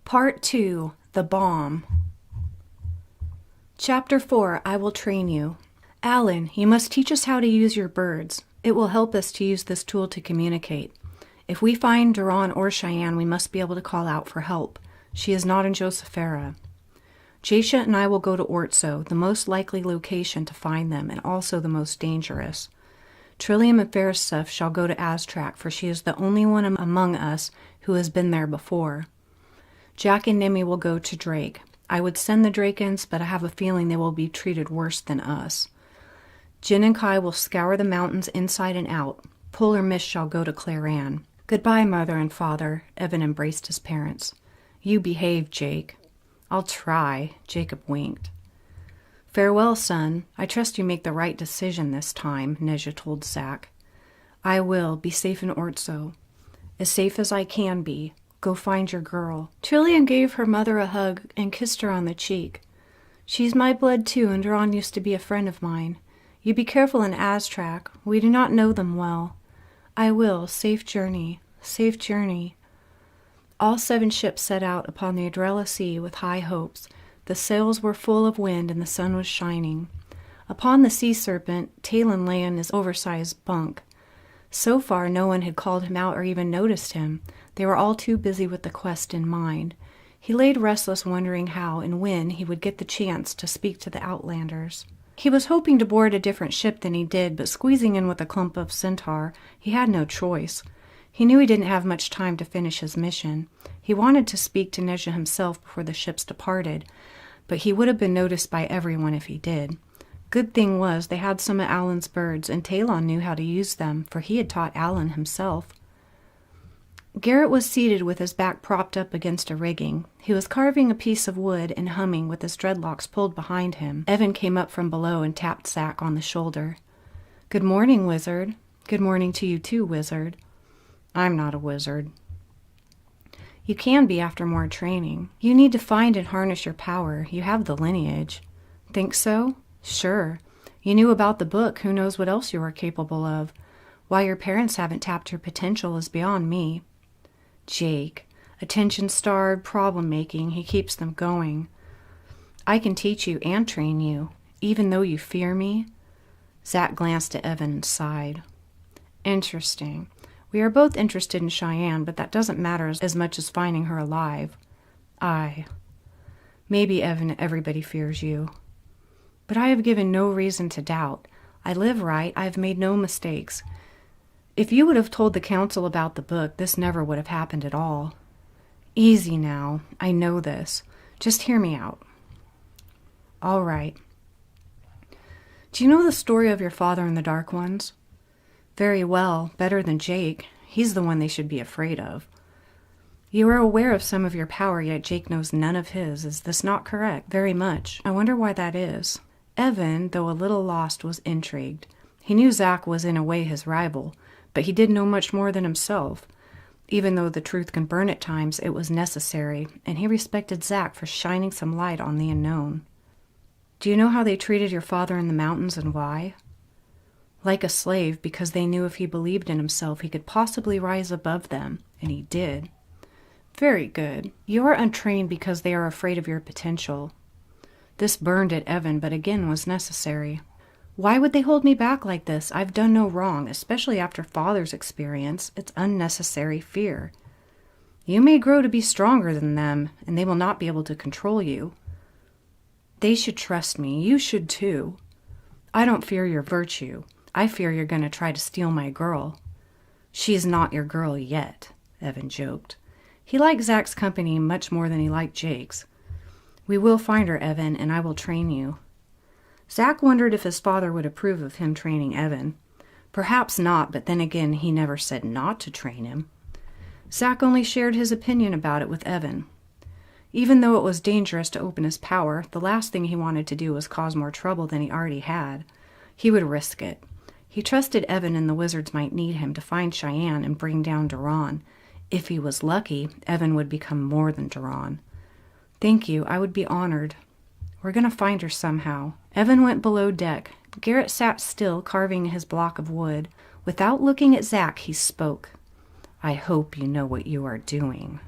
Part 2. The Bomb. Chapter 4. I Will Train You. Alan, you must teach us how to use your birds. It will help us to use this tool to communicate. If we find Duran or Cheyenne, we must be able to call out for help. She is not in Josephera. Jasha and I will go to Ortso, the most likely location to find them, and also the most dangerous. Trillium and Farisuf shall go to Aztrac, for she is the only one among us who has been there before. Jack and Nemi will go to Drake. I would send the Drakens, but I have a feeling they will be treated worse than us. Jin and Kai will scour the mountains inside and out. Polar Mist shall go to Claran. Goodbye, Mother and Father. Evan embraced his parents. You behave, Jake. I'll try, Jacob winked. Farewell, son. I trust you make the right decision this time, Nezha told Zack. I will. Be safe in Ortso. As safe as I can be. Go find your girl. Trillian gave her mother a hug and kissed her on the cheek. She's my blood too, and Duran used to be a friend of mine. You be careful in Aztrac. We do not know them well. I will. Safe journey. Safe journey. All 7 ships set out upon the Adrella Sea with high hopes. The sails were full of wind and the sun was shining. Upon the sea serpent, Talon lay in his oversized bunk. So far no one had called him out or even noticed him. They were all too busy with the quest in mind. He laid restless, wondering how and when he would get the chance to speak to the Outlanders. He was hoping to board a different ship than he did, but squeezing in with a clump of centaur, he had no choice. He knew he didn't have much time to finish his mission. He wanted to speak to Nezha himself before the ships departed, but he would have been noticed by everyone if he did. Good thing was they had some of Alan's birds, and Talon knew how to use them, for he had taught Alan himself. Garrett was seated with his back propped up against a rigging. He was carving a piece of wood and humming with his dreadlocks pulled behind him. Evan came up from below and tapped Zack on the shoulder. Good morning, wizard. Good morning to you too, wizard. I'm not a wizard. You can be after more training. You need to find and harness your power. You have the lineage. Think so? Sure. You knew about the book. Who knows what else you are capable of? Why your parents haven't tapped your potential is beyond me. Jake. Attention-starved, problem-making. He keeps them going. I can teach you and train you, even though you fear me. Zack glanced at Evan and sighed. Interesting. We are both interested in Cheyenne, but that doesn't matter as much as finding her alive. Aye. Maybe, Evan, everybody fears you. But I have given no reason to doubt. I live right. I have made no mistakes. If you would have told the council about the book, this never would have happened at all. Easy now. I know this. Just hear me out. All right. Do you know the story of your father and the Dark Ones? Very well. Better than Jake. He's the one they should be afraid of. You are aware of some of your power, yet Jake knows none of his. Is this not correct? Very much. I wonder why that is. Evan, though a little lost, was intrigued. He knew Zack was in a way his rival, but he didn't know much more than himself. Even though the truth can burn at times, it was necessary, and he respected Zack for shining some light on the unknown. Do you know how they treated your father in the mountains and why? Like a slave, because they knew if he believed in himself, he could possibly rise above them, and he did. Very good. You are untrained because they are afraid of your potential. This burned at Evan, but again was necessary. Why would they hold me back like this? I've done no wrong, especially after Father's experience. It's unnecessary fear. You may grow to be stronger than them, and they will not be able to control you. They should trust me. You should too. I don't fear your virtue. I fear you're going to try to steal my girl. She's not your girl yet, Evan joked. He liked Zack's company much more than he liked Jake's. We will find her, Evan, and I will train you. Zack wondered if his father would approve of him training Evan. Perhaps not, but then again, he never said not to train him. Zack only shared his opinion about it with Evan. Even though it was dangerous to open his power, the last thing he wanted to do was cause more trouble than he already had. He would risk it. He trusted Evan and the wizards might need him to find Cheyenne and bring down Duran. If he was lucky, Evan would become more than Duran. Thank you, I would be honored. We're going to find her somehow. Evan went below deck. Garrett sat still, carving his block of wood. Without looking at Zack, he spoke. I hope you know what you are doing.